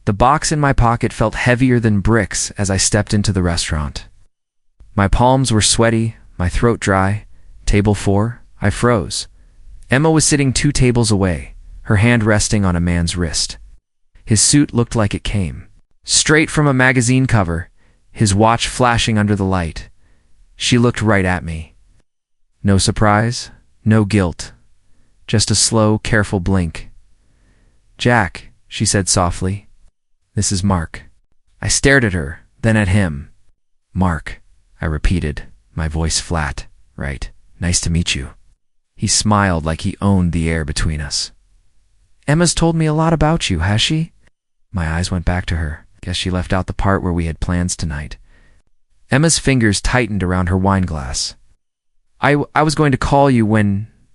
The box in my pocket felt heavier than bricks as I stepped into the restaurant. My palms were sweaty, my throat dry. Table 4, I froze. Emma was sitting 2 tables away, her hand resting on a man's wrist. His suit looked like it came straight from a magazine cover, his watch flashing under the light. She looked right at me. No surprise, no guilt, just a slow, careful blink. "Jack," she said softly. "This is Mark." I stared at her, then at him. "Mark," I repeated, my voice flat. "Right. Nice to meet you." He smiled like he owned the air between us. "Emma's told me a lot about you, has she?" My eyes went back to her. Guess she left out the part where we had plans tonight. Emma's fingers tightened around her wine glass. I was going to call you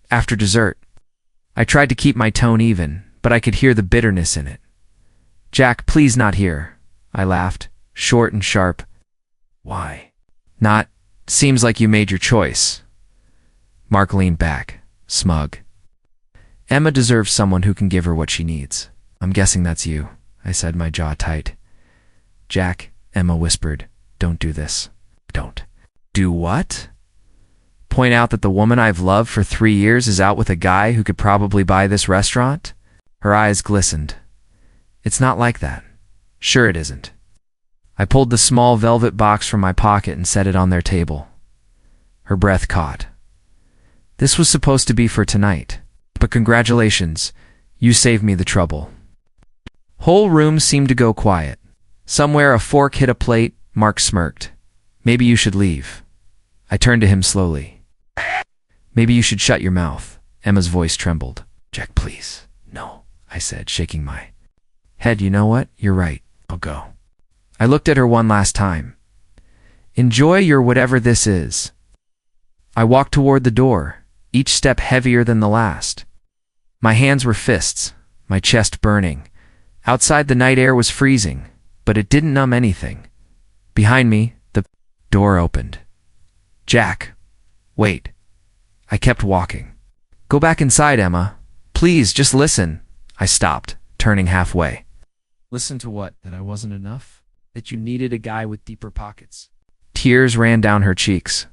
after dessert. I tried to keep my tone even, but I could hear the bitterness in it. "Jack, please not here," I laughed, short and sharp. "Why?" "Not, seems like you made your choice." Mark leaned back, smug. "Emma deserves someone who can give her what she needs. I'm guessing that's you," I said, my jaw tight. "Jack," Emma whispered, "don't do this." "Don't." "Do what?" "Point out that the woman I've loved for 3 years is out with a guy who could probably buy this restaurant?" Her eyes glistened. "It's not like that." "Sure it isn't." I pulled the small velvet box from my pocket and set it on their table. Her breath caught. "This was supposed to be for tonight, but congratulations, you saved me the trouble." Whole room seemed to go quiet. Somewhere a fork hit a plate. Mark smirked. "Maybe you should leave." I turned to him slowly. "Maybe you should shut your mouth." Emma's voice trembled. "Jack, please." "No," I said, shaking my head. "You know what? You're right. I'll go." I looked at her one last time. "Enjoy your whatever this is." I walked toward the door, each step heavier than the last. My hands were fists, my chest burning. Outside the night air was freezing, but it didn't numb anything. Behind me, the door opened. "Jack, wait." I kept walking. "Go back inside, Emma. Please, just listen." I stopped, turning halfway. "Listen to what? That I wasn't enough? That you needed a guy with deeper pockets?" Tears ran down her cheeks.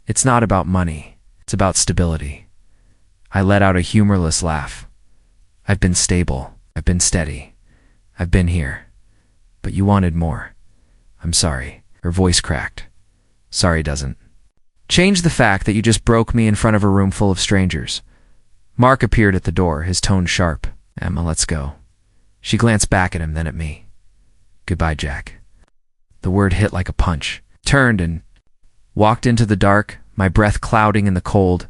"It's not about money. It's about stability." I let out a humorless laugh. "I've been stable. I've been steady. I've been here. But you wanted more. I'm sorry." Her voice cracked. "Sorry doesn't change the fact that you just broke me in front of a room full of strangers." Mark appeared at the door, his tone sharp. "Emma, let's go." She glanced back at him, then at me. "Goodbye, Jack." The word hit like a punch. Turned and walked into the dark, my breath clouding in the cold.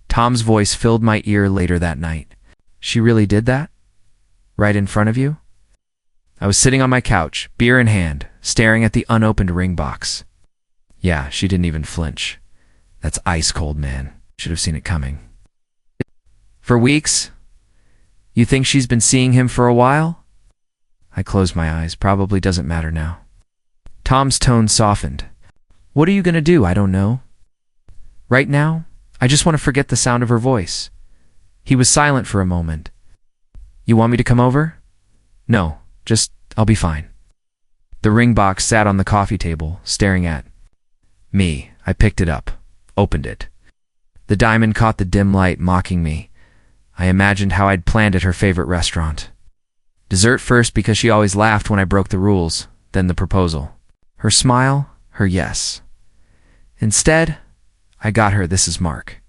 Tom's voice filled my ear later that night. "She really did that? Right in front of you?" I was sitting on my couch, beer in hand, staring at the unopened ring box. Yeah, she didn't even flinch. That's ice cold, man. Should have seen it coming. "For weeks? You think she's been seeing him for a while?" I closed my eyes. Probably doesn't matter now. Tom's tone softened. "What are you gonna do?" "I don't know. Right now, I just want to forget the sound of her voice." He was silent for a moment. "You want me to come over?" "No, just, I'll be fine." The ring box sat on the coffee table, staring at me. I picked it up, opened it. The diamond caught the dim light, mocking me. I imagined how I'd planned at her favorite restaurant. Dessert first because she always laughed when I broke the rules, then the proposal. Her smile, her yes. Instead, I got her "This is Mark."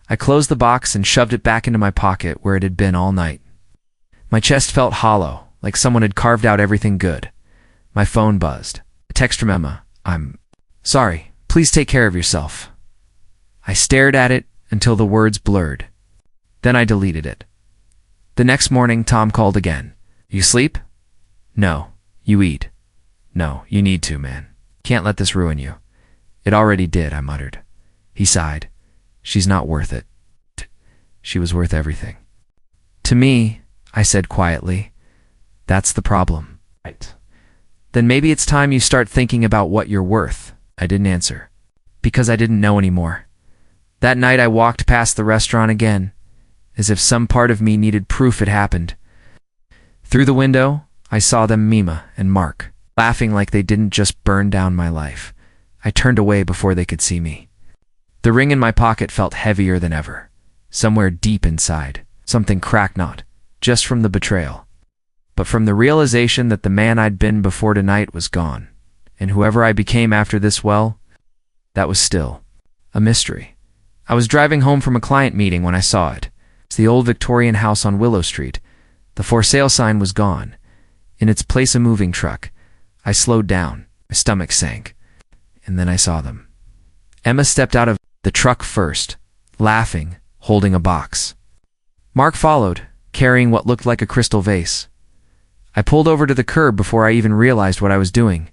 I closed the box and shoved it back into my pocket where it had been all night. My chest felt hollow, like someone had carved out everything good. My phone buzzed. A text from Emma. "I'm sorry. Please take care of yourself." I stared at it until the words blurred. Then I deleted it. The next morning, Tom called again. "You sleep?" "No." "You eat?" "No, you need to, man. Can't let this ruin you." "It already did," I muttered. He sighed. "She's not worth it." She was worth everything. "To me," I said quietly, "that's the problem." "Right." "Then maybe it's time you start thinking about what you're worth." I didn't answer, because I didn't know anymore. That night I walked past the restaurant again, as if some part of me needed proof it happened. Through the window, I saw them, Mima and Mark, laughing like they didn't just burn down my life. I turned away before they could see me. The ring in my pocket felt heavier than ever. Somewhere deep inside, something cracked, not just from the betrayal, but from the realization that the man I'd been before tonight was gone, and whoever I became after this, well, that was still a mystery. I was driving home from a client meeting when I saw it. It's the old Victorian house on Willow Street. The for sale sign was gone. In its place, a moving truck. I slowed down. My stomach sank. And then I saw them. Emma stepped out of the truck first, laughing, holding a box. Mark followed, carrying what looked like a crystal vase. I pulled over to the curb before I even realized what I was doing.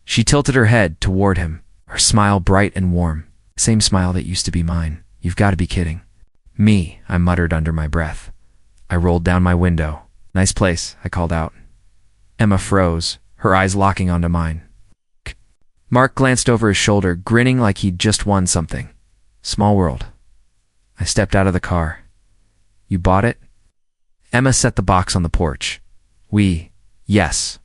She tilted her head toward him, her smile bright and warm. Same smile that used to be mine. You've got to be kidding. Me, I muttered under my breath. I rolled down my window. Nice place, I called out. Emma froze, her eyes locking onto mine. Mark glanced over his shoulder, grinning like he'd just won something. Small world. I stepped out of the car. You bought it? Emma set the box on the porch. Yes,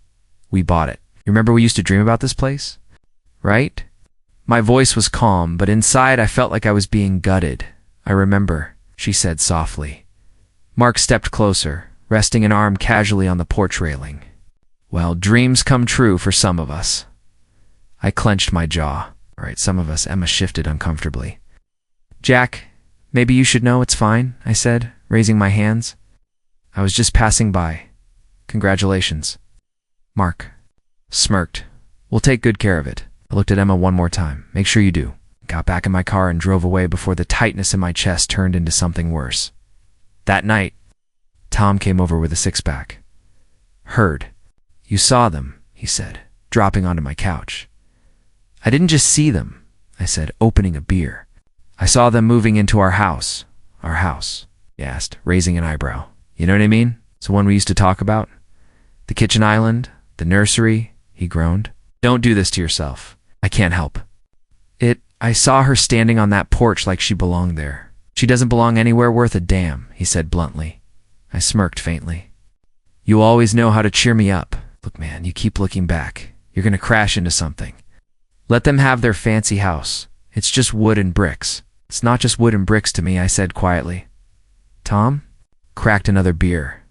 we bought it. You remember we used to dream about this place? Right? My voice was calm, but inside I felt like I was being gutted. I remember, she said softly. Mark stepped closer, resting an arm casually on the porch railing. Well, dreams come true for some of us. I clenched my jaw. All right, some of us. Emma shifted uncomfortably. Jack, maybe you should know it's fine, I said, raising my hands. I was just passing by. Congratulations. Mark smirked. We'll take good care of it. I looked at Emma one more time. Make sure you do. Got back in my car and drove away before the tightness in my chest turned into something worse. That night, Tom came over with a six-pack. Heard. You saw them, he said, dropping onto my couch. I didn't just see them, I said, opening a beer. I saw them moving into our house. Our house, he asked, raising an eyebrow. You know what I mean? It's the one we used to talk about. The kitchen island, the nursery, he groaned. Don't do this to yourself. I can't help. I saw her standing on that porch like she belonged there. She doesn't belong anywhere worth a damn, he said bluntly. I smirked faintly. You always know how to cheer me up. Look, man, you keep looking back. You're going to crash into something. Let them have their fancy house. It's just wood and bricks. It's not just wood and bricks to me, I said quietly. Tom cracked another beer.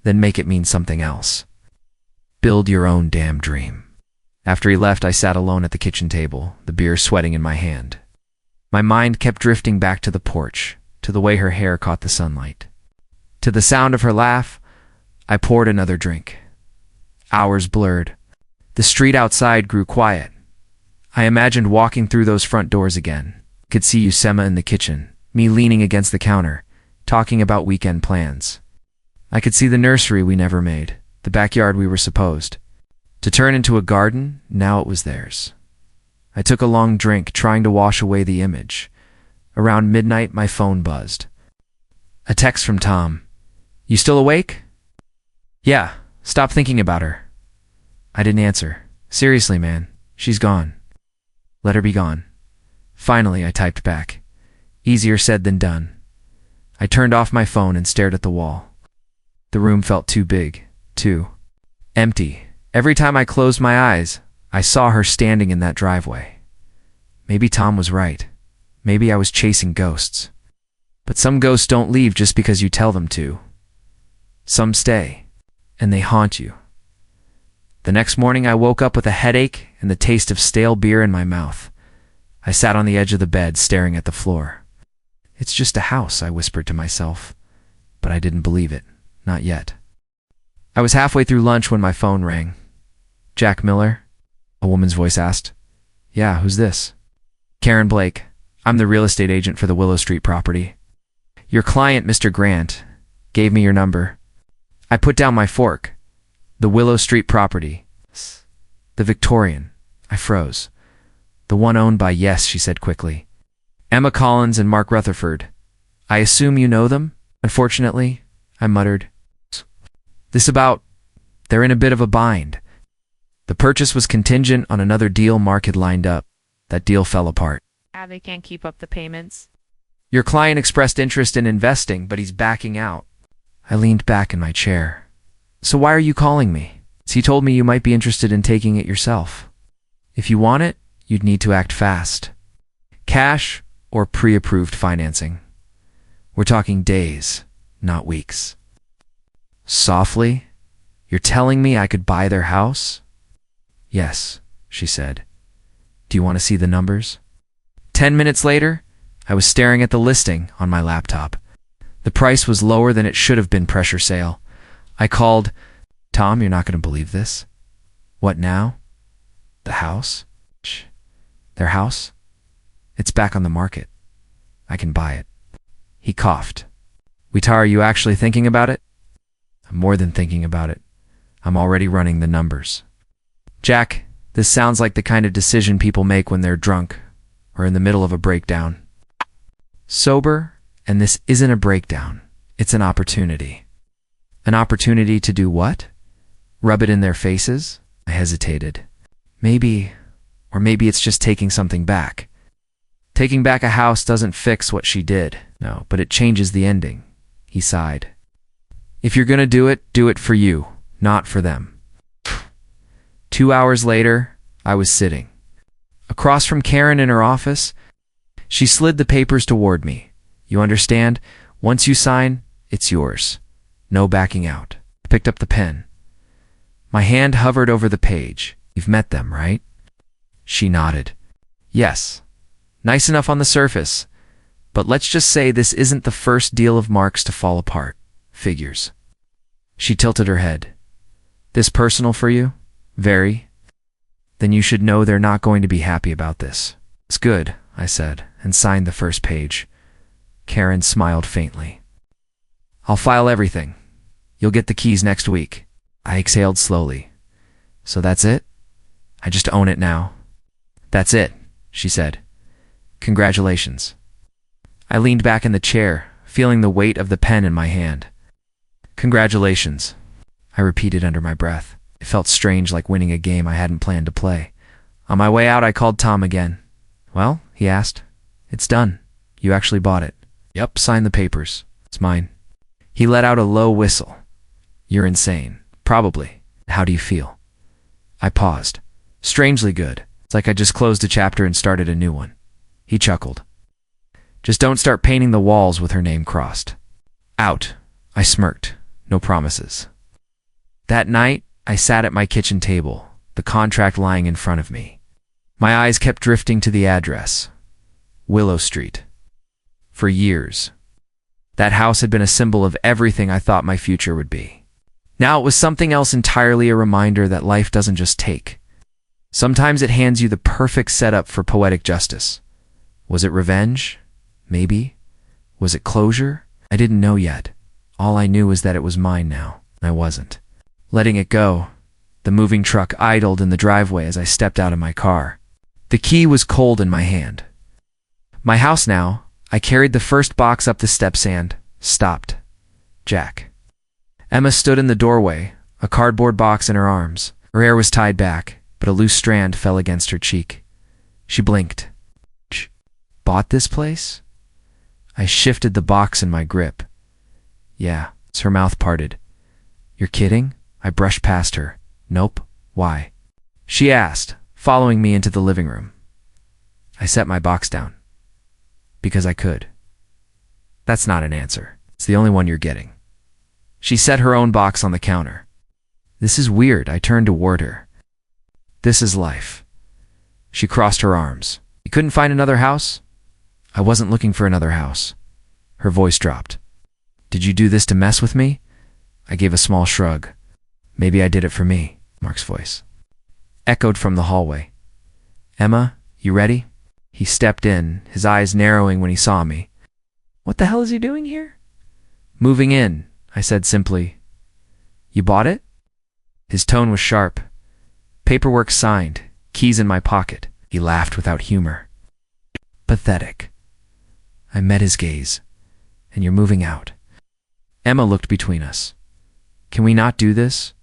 Then make it mean something else. Build your own damn dream. After he left, I sat alone at the kitchen table, the beer sweating in my hand. My mind kept drifting back to the porch, to the way her hair caught the sunlight. To the sound of her laugh, I poured another drink. Hours blurred. The street outside grew quiet. I imagined walking through those front doors again. Could see Usema in the kitchen, me leaning against the counter, talking about weekend plans. I could see the nursery we never made, the backyard we were supposed to turn into a garden. Now it was theirs. I took a long drink, trying to wash away the image. Around midnight, my phone buzzed. A text from Tom. You still awake? Yeah, stop thinking about her. I didn't answer. Seriously, man, she's gone. Let her be gone. Finally, I typed back. Easier said than done. I turned off my phone and stared at the wall. The room felt too big, too empty. Every time I closed my eyes, I saw her standing in that driveway. Maybe Tom was right. Maybe I was chasing ghosts. But some ghosts don't leave just because you tell them to. Some stay, and they haunt you. The next morning, I woke up with a headache and the taste of stale beer in my mouth. I sat on the edge of the bed, staring at the floor. It's just a house, I whispered to myself. But I didn't believe it. Not yet. I was halfway through lunch when my phone rang. Jack Miller? A woman's voice asked. Yeah, who's this? Karen Blake. I'm the real estate agent for the Willow Street property. Your client, Mr. Grant, gave me your number. I put down my fork. The Willow Street property. The Victorian. I froze. The one owned by, yes, she said quickly. Emma Collins and Mark Rutherford. I assume you know them? Unfortunately, I muttered. They're in a bit of a bind. The purchase was contingent on another deal Mark had lined up. That deal fell apart. They can't keep up the payments. Your client expressed interest in investing, but he's backing out. I leaned back in my chair. So why are you calling me? He told me you might be interested in taking it yourself. If you want it, you'd need to act fast. Cash or pre-approved financing. We're talking days, not weeks. Softly, you're telling me I could buy their house? Yes, she said. Do you want to see the numbers? 10 minutes later, I was staring at the listing on my laptop. The price was lower than it should have been. Pressure sale. I called, Tom, you're not going to believe this. What now? The house? Shh. Their house? It's back on the market. I can buy it. He coughed. Witar, are you actually thinking about it? I'm more than thinking about it. I'm already running the numbers. Jack, this sounds like the kind of decision people make when they're drunk or in the middle of a breakdown. Sober, and this isn't a breakdown. It's an opportunity. An opportunity to do what? Rub it in their faces? I hesitated. Maybe it's just taking something back. Taking back a house doesn't fix what she did. No, but it changes the ending. He sighed. If you're gonna do it for you, not for them. 2 hours later, I was sitting across from Karen in her office. She slid the papers toward me. You understand? Once you sign, it's yours. No backing out. I picked up the pen. My hand hovered over the page. You've met them, right? She nodded. Yes. Nice enough on the surface. But let's just say this isn't the first deal of Mark's to fall apart. Figures. She tilted her head. This personal for you? Very. Then you should know they're not going to be happy about this. It's good, I said, and signed the first page. Karen smiled faintly. I'll file everything. You'll get the keys next week. I exhaled slowly. So that's it? I just own it now. That's it, she said. Congratulations. I leaned back in the chair, feeling the weight of the pen in my hand. Congratulations, I repeated under my breath. It felt strange, like winning a game I hadn't planned to play. On my way out, I called Tom again. Well, he asked. It's done. You actually bought it. Yep, sign the papers. It's mine. He let out a low whistle. You're insane. Probably. How do you feel? I paused. Strangely good. It's like I just closed a chapter and started a new one. He chuckled. Just don't start painting the walls with her name crossed. Out. I smirked. No promises. That night, I sat at my kitchen table, the contract lying in front of me. My eyes kept drifting to the address. Willow Street. For years, that house had been a symbol of everything I thought my future would be. Now it was something else entirely, a reminder that life doesn't just take. Sometimes it hands you the perfect setup for poetic justice. Was it revenge? Maybe. Was it closure? I didn't know yet. All I knew was that it was mine now. I wasn't. Letting it go. The moving truck idled in the driveway as I stepped out of my car. The key was cold in my hand. My house now. I carried the first box up the steps and stopped. Jack. Emma stood in the doorway, a cardboard box in her arms. Her hair was tied back, but a loose strand fell against her cheek. She blinked. Bought this place? I shifted the box in my grip. Yeah, her mouth parted. You're kidding? I brushed past her. Nope. Why? She asked, following me into the living room. I set my box down. Because I could. That's not an answer. It's the only one you're getting. She set her own box on the counter. This is weird. I turned toward her. This is life. She crossed her arms. You couldn't find another house? I wasn't looking for another house. Her voice dropped. Did you do this to mess with me? I gave a small shrug. Maybe I did it for me, Mark's voice echoed from the hallway. Emma, you ready? He stepped in, his eyes narrowing when he saw me. What the hell is he doing here? Moving in, I said simply. You bought it? His tone was sharp. Paperwork signed, keys in my pocket. He laughed without humor. Pathetic. I met his gaze. And you're moving out. Emma looked between us. Can we not do this?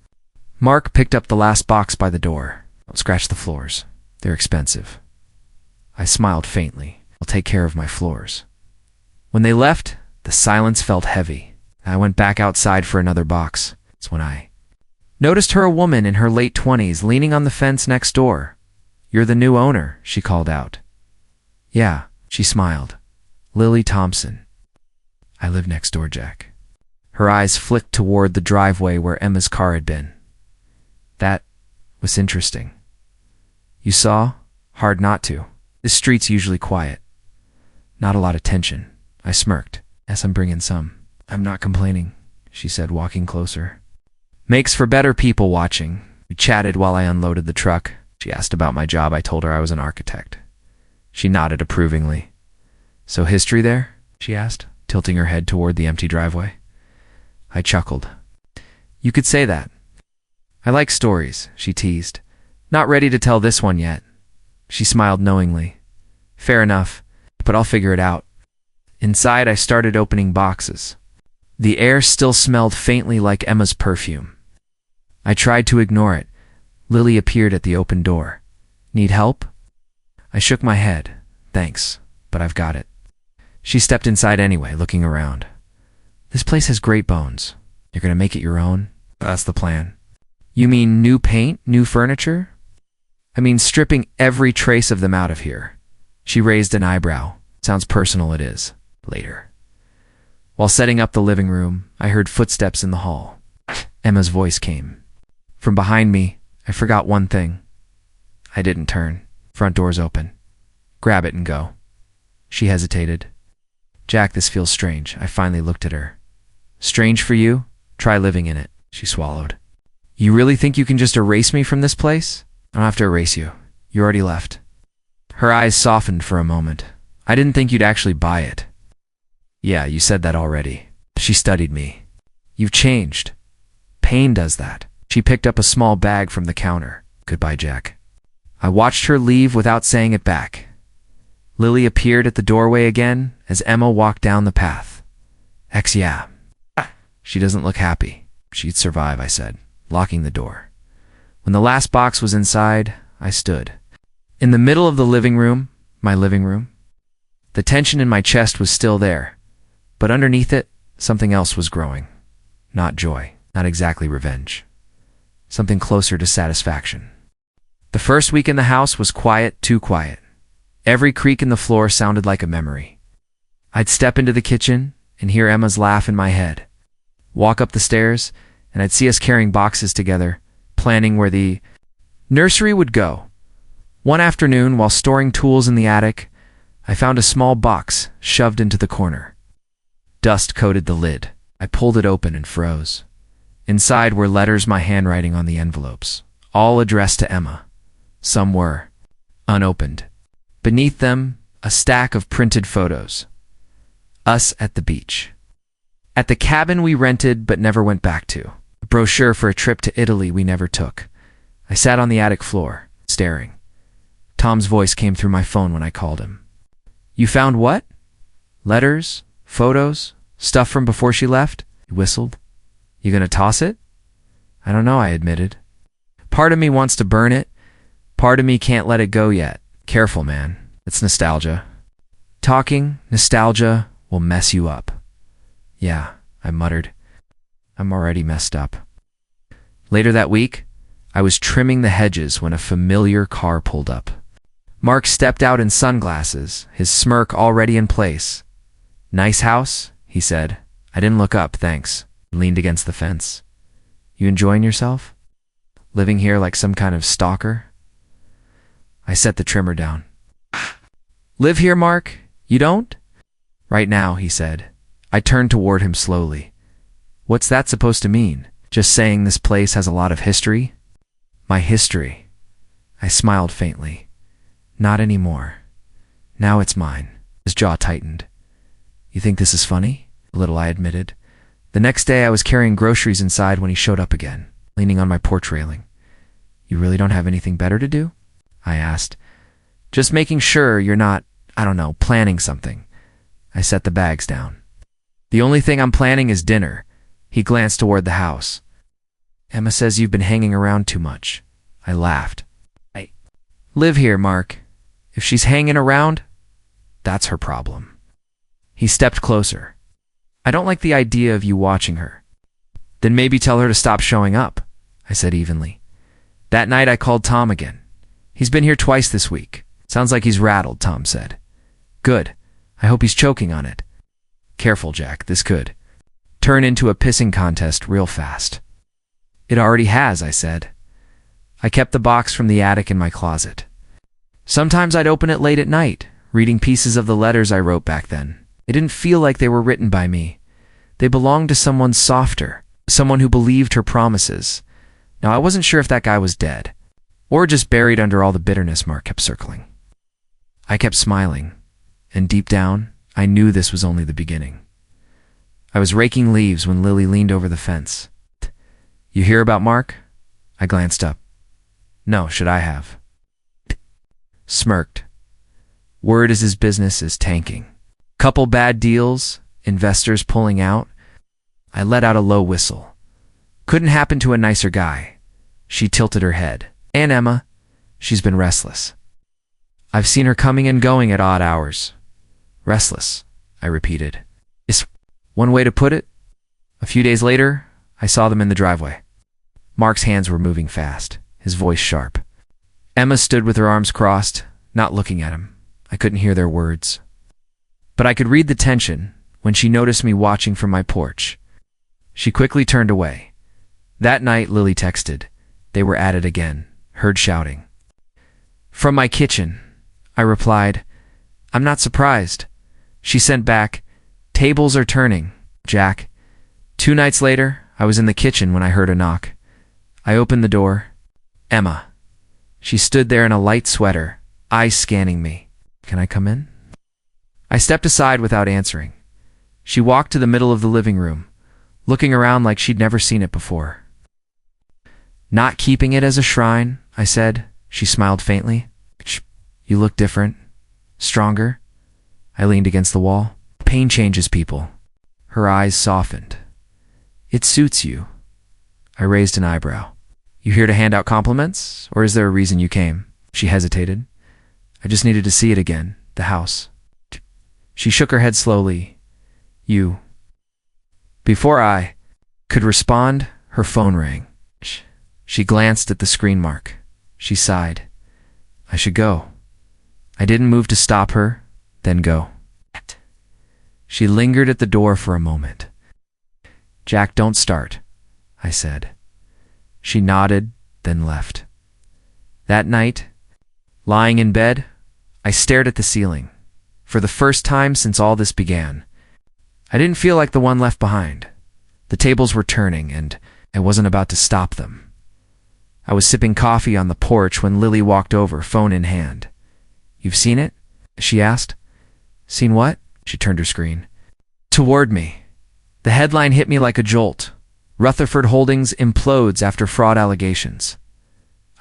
Mark picked up the last box by the door. Don't scratch the floors. They're expensive. I smiled faintly. I'll take care of my floors. When they left, the silence felt heavy. I went back outside for another box. It's when I Noticed her a woman in her late 20s leaning on the fence next door. "You're the new owner," she called out. "Yeah," she smiled. "Lily Thompson." "I live next door, Jack." Her eyes flicked toward the driveway where Emma's car had been. "That was interesting." "You saw? Hard not to. This street's usually quiet. Not a lot of tension." I smirked. "Yes, I'm bringing some." "I'm not complaining," she said, walking closer. "Makes for better people watching." We chatted while I unloaded the truck. She asked about my job. I told her I was an architect. She nodded approvingly. "So history there?" she asked, tilting her head toward the empty driveway. I chuckled. "You could say that." "I like stories," she teased. "Not ready to tell this one yet." She smiled knowingly. "Fair enough, but I'll figure it out." Inside, I started opening boxes. The air still smelled faintly like Emma's perfume. I tried to ignore it. Lily appeared at the open door. "Need help?" I shook my head. "Thanks, but I've got it." She stepped inside anyway, looking around. "This place has great bones. You're going to make it your own?" "That's the plan." "You mean new paint, new furniture?" "I mean stripping every trace of them out of here." She raised an eyebrow. "Sounds personal, it is. Later." While setting up the living room, I heard footsteps in the hall. Emma's voice came. From behind me, I forgot one thing. I didn't turn. Front door's open. "Grab it and go." She hesitated. "Jack, this feels strange." I finally looked at her. "Strange for you? Try living in it." She swallowed. "You really think you can just erase me from this place?" "I don't have to erase you. You already left." Her eyes softened for a moment. "I didn't think you'd actually buy it." "Yeah, you said that already." She studied me. "You've changed. Pain does that." She picked up a small bag from the counter. "Goodbye, Jack." I watched her leave without saying it back. Lily appeared at the doorway again as Emma walked down the path. Yeah. She doesn't look happy." "She'd survive," I said, locking the door. When the last box was inside, I stood. In the middle of the living room, my living room. The tension in my chest was still there, but underneath it, something else was growing. Not joy, not exactly revenge. Something closer to satisfaction. The first week in the house was quiet, too quiet. Every creak in the floor sounded like a memory. I'd step into the kitchen and hear Emma's laugh in my head. Walk up the stairs, and I'd see us carrying boxes together, planning where the nursery would go. One afternoon, while storing tools in the attic, I found a small box shoved into the corner. Dust coated the lid. I pulled it open and froze. Inside were letters, my handwriting on the envelopes, all addressed to Emma. Some were unopened. Beneath them, a stack of printed photos. Us at the beach. At the cabin we rented but never went back to. A brochure for a trip to Italy we never took. I sat on the attic floor, staring. Tom's voice came through my phone when I called him. "You found what?" "Letters, photos, stuff from before she left." He whistled. "You gonna toss it?" "I don't know," I admitted. "Part of me wants to burn it. Part of me can't let it go yet." "Careful, man. It's nostalgia. Talking nostalgia will mess you up." "Yeah," I muttered. "I'm already messed up." Later that week, I was trimming the hedges when a familiar car pulled up. Mark stepped out in sunglasses, his smirk already in place. "Nice house?" he said. I didn't look up, thanks. He leaned against the fence. "You enjoying yourself? Living here like some kind of stalker?" I set the trimmer down. "Live here, Mark? You don't?" "Right now," he said. I turned toward him slowly. "What's that supposed to mean? Just saying this place has a lot of history?" "My history." I smiled faintly. "Not anymore. Now it's mine." His jaw tightened. "You think this is funny?" A little, I admitted. The next day I was carrying groceries inside when he showed up again, leaning on my porch railing. "You really don't have anything better to do?" I asked. "Just making sure you're not, I don't know, planning something." I set the bags down. "The only thing I'm planning is dinner." He glanced toward the house. "Emma says you've been hanging around too much." I laughed. "I live here, Mark. If she's hanging around, that's her problem." He stepped closer. "I don't like the idea of you watching her." "Then maybe tell her to stop showing up." I said evenly. That night I called Tom again. He's been here twice this week. Sounds like he's rattled, Tom said. Good. I hope he's choking on it. Careful, Jack. This could turn into a pissing contest real fast. It already has, I said. I kept the box from the attic in my closet. Sometimes I'd open it late at night, reading pieces of the letters I wrote back then. It didn't feel like they were written by me. They belonged to someone softer, someone who believed her promises. Now, I wasn't sure if that guy was dead, or just buried under all the bitterness Mark kept circling. I kept smiling, and deep down, I knew this was only the beginning. I was raking leaves when Lily leaned over the fence. You hear about Mark? I glanced up. No, should I have? Smirked. Word is his business is tanking. Couple bad deals, investors pulling out. I let out a low whistle. Couldn't happen to a nicer guy. She tilted her head. And Emma, she's been restless. I've seen her coming and going at odd hours. Restless, I repeated. Is one way to put it? A few days later, I saw them in the driveway. Mark's hands were moving fast, his voice sharp. Emma stood with her arms crossed, not looking at him. I couldn't hear their words. But I could read the tension when she noticed me watching from my porch. She quickly turned away. That night, Lily texted. They were at it again, heard shouting. From my kitchen, I replied, I'm not surprised. She sent back, tables are turning, Jack. 2 nights later, I was in the kitchen when I heard a knock. I opened the door. Emma. She stood there in a light sweater, eyes scanning me. Can I come in? I stepped aside without answering. She walked to the middle of the living room, looking around like she'd never seen it before. Not keeping it as a shrine, I said. She smiled faintly. You look different. Stronger. I leaned against the wall. Pain changes people. Her eyes softened. It suits you. I raised an eyebrow. You here to hand out compliments, or is there a reason you came? She hesitated. I just needed to see it again, the house. She shook her head slowly. You. Before I could respond, her phone rang. She glanced at the screen mark. She sighed. I should go. I didn't move to stop her, then go. She lingered at the door for a moment. Jack, don't start, I said. She nodded, then left. That night, lying in bed, I stared at the ceiling. For the first time since all this began, I didn't feel like the one left behind. The tables were turning, and I wasn't about to stop them. I was sipping coffee on the porch when Lily walked over, phone in hand. You've seen it? She asked. Seen what? She turned her screen. Toward me. The headline hit me like a jolt. Rutherford Holdings implodes after fraud allegations.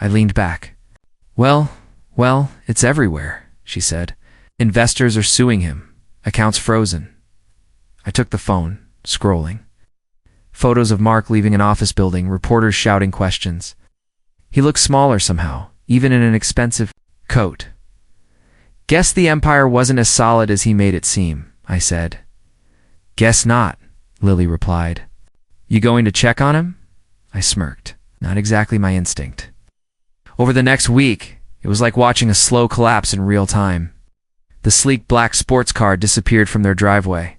I leaned back. Well, it's everywhere, she said. Investors are suing him. Accounts frozen. I took the phone, scrolling. Photos of Mark leaving an office building, reporters shouting questions. He looked smaller somehow, even in an expensive coat. Guess the empire wasn't as solid as he made it seem, I said. Guess not, Lily replied. You going to check on him? I smirked. Not exactly my instinct. Over the next week, it was like watching a slow collapse in real time. The sleek black sports car disappeared from their driveway.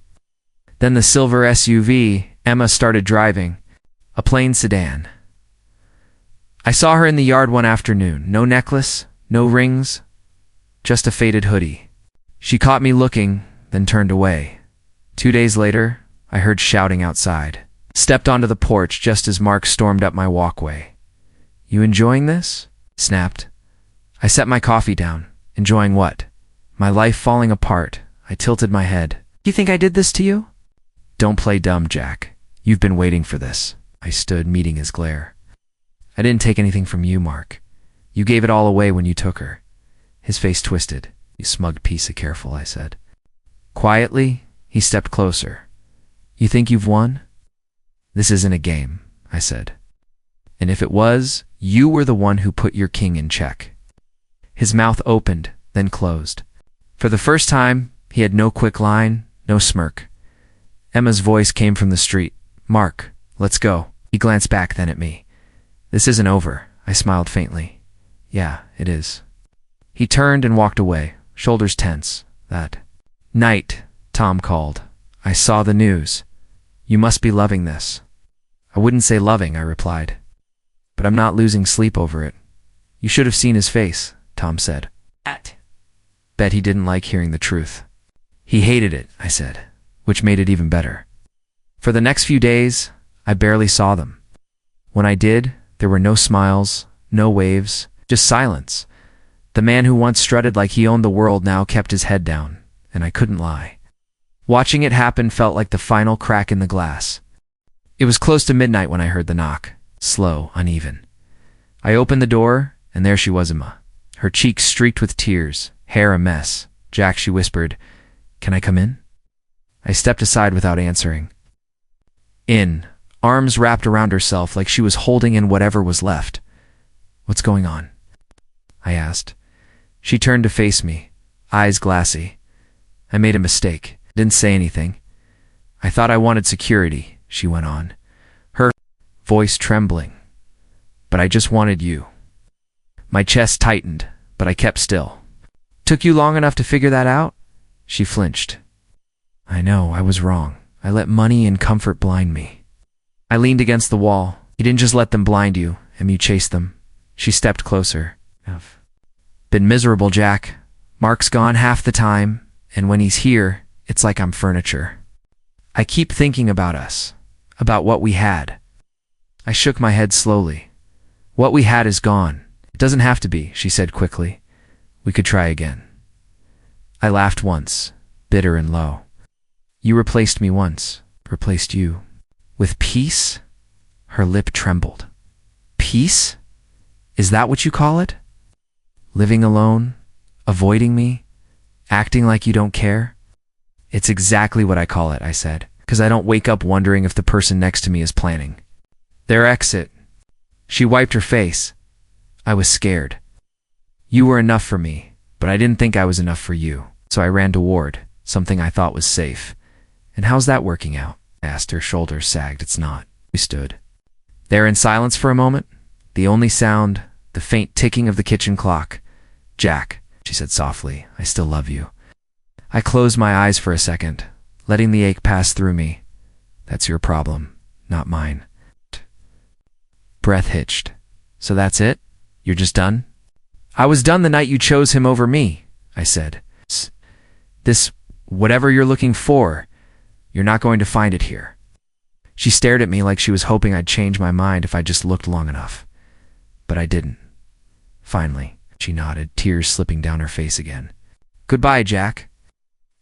Then the silver SUV Emma started driving, a plain sedan. I saw her in the yard one afternoon. No necklace, no rings, just a faded hoodie. She caught me looking, then turned away. 2 days later, I heard shouting outside. Stepped onto the porch just as Mark stormed up my walkway. You enjoying this? Snapped. I set my coffee down. Enjoying what? My life falling apart. I tilted my head. You think I did this to you? Don't play dumb, Jack. You've been waiting for this. I stood, meeting his glare. I didn't take anything from you, Mark. You gave it all away when you took her. His face twisted. You smug piece of careful, I said. Quietly, he stepped closer. You think you've won? This isn't a game, I said. And if it was, you were the one who put your king in check. His mouth opened, then closed. For the first time, he had no quick line, no smirk. Emma's voice came from the street. Mark, let's go. He glanced back then at me. This isn't over, I smiled faintly. Yeah, it is. He turned and walked away, shoulders tense. That night, Tom called. I saw the news. You must be loving this. I wouldn't say loving, I replied. But I'm not losing sleep over it. You should have seen his face, Tom said. Bet he didn't like hearing the truth. He hated it, I said, which made it even better. For the next few days, I barely saw them. When I did, there were no smiles, no waves, just silence. The man who once strutted like he owned the world now kept his head down, and I couldn't lie. Watching it happen felt like the final crack in the glass. It was close to midnight when I heard the knock, slow, uneven. I opened the door, and there she was, Emma. Her cheeks streaked with tears, hair a mess. Jack, she whispered, "Can I come in?" I stepped aside without answering. In, arms wrapped around herself like she was holding in whatever was left. "What's going on?" I asked. She turned to face me, eyes glassy. "I made a mistake. Didn't say anything. I thought I wanted security," she went on, her voice trembling. "But I just wanted you." My chest tightened, but I kept still. "Took you long enough to figure that out?" She flinched. "I know, I was wrong. I let money and comfort blind me." I leaned against the wall. "You didn't just let them blind you, and you chased them." She stepped closer. "I've been miserable, Jack. Mark's gone half the time, and when he's here, it's like I'm furniture. I keep thinking about us, about what we had." I shook my head slowly. "What we had is gone. It doesn't have to be," she said quickly. "We could try again." I laughed once, bitter and low. "You replaced me once, replaced you." "With peace?" Her lip trembled. "Peace? Is that what you call it? Living alone? Avoiding me? Acting like you don't care?" "It's exactly what I call it," I said, "because I don't wake up wondering if the person next to me is planning their exit." She wiped her face. I was scared. "You were enough for me, but I didn't think I was enough for you, so I ran toward something I thought was safe." "And how's that working out?" I asked. Her shoulders sagged. "It's not." We stood there in silence for a moment, the only sound, the faint ticking of the kitchen clock. "Jack," she said softly, "I still love you." I closed my eyes for a second, letting the ache pass through me. "That's your problem, not mine." Breath hitched. "So that's it? You're just done?" "I was done the night you chose him over me," I said. This, whatever you're looking for, you're not going to find it here." She stared at me like she was hoping I'd change my mind if I just looked long enough. But I didn't. Finally, she nodded, tears slipping down her face again. "Goodbye, Jack."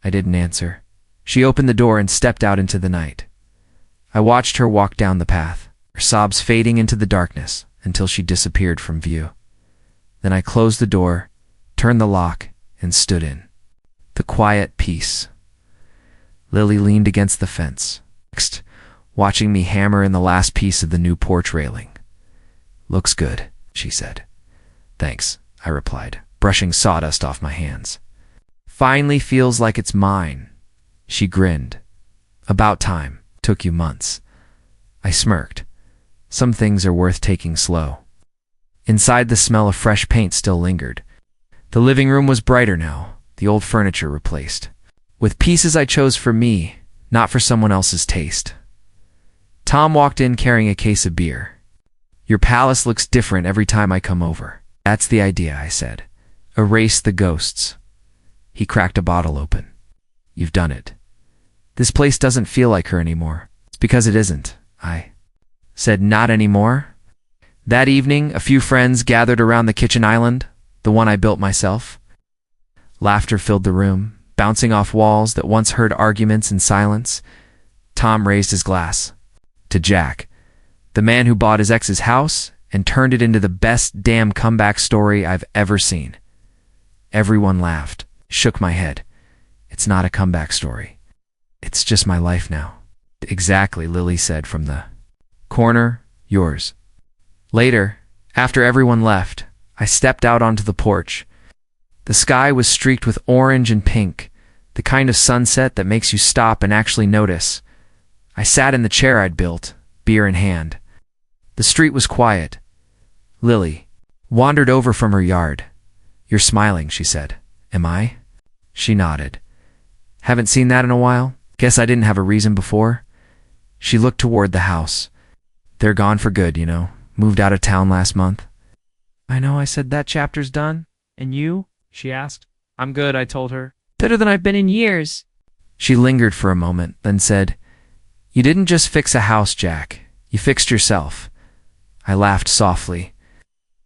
I didn't answer. She opened the door and stepped out into the night. I watched her walk down the path, her sobs fading into the darkness until she disappeared from view. Then I closed the door, turned the lock, and stood in. The quiet peace. Lily leaned against the fence, next, watching me hammer in the last piece of the new porch railing. "Looks good," she said. "Thanks," I replied, brushing sawdust off my hands. "Finally feels like it's mine." She grinned. "About time. Took you months." I smirked. Some things are worth taking slow. Inside, the smell of fresh paint still lingered. The living room was brighter now, the old furniture replaced, with pieces I chose for me, not for someone else's taste. Tom walked in carrying a case of beer. "Your palace looks different every time I come over." "That's the idea," I said. "Erase the ghosts." He cracked a bottle open. "You've done it. This place doesn't feel like her anymore." "It's because it isn't," I said. "Not anymore." That evening, a few friends gathered around the kitchen island, the one I built myself. Laughter filled the room, bouncing off walls that once heard arguments in silence. Tom raised his glass. "To Jack, the man who bought his ex's house and turned it into the best damn comeback story I've ever seen." Everyone laughed, shook my head. "It's not a comeback story. It's just my life now." "Exactly," Lily said from the corner. "Yours." Later, after everyone left, I stepped out onto the porch. The sky was streaked with orange and pink, the kind of sunset that makes you stop and actually notice. I sat in the chair I'd built, beer in hand. The street was quiet, Lily wandered over from her yard. You're smiling, she said. Am I? She nodded. Haven't seen that in a while? Guess I didn't have a reason before. She looked toward the house. They're gone for good, you know. Moved out of town last month. I know, I said that chapter's done. And you? She asked. I'm good, I told her. Better than I've been in years. She lingered for a moment, then said, You didn't just fix a house, Jack. You fixed yourself. I laughed softly.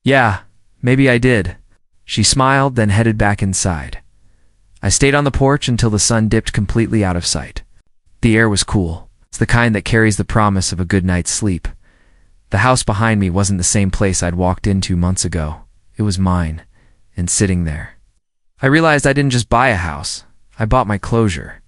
Yeah, maybe I did. She smiled, then headed back inside. I stayed on the porch until the sun dipped completely out of sight. The air was cool. It's the kind that carries the promise of a good night's sleep. The house behind me wasn't the same place I'd walked into months ago. It was mine, and sitting there. I realized I didn't just buy a house. I bought my closure.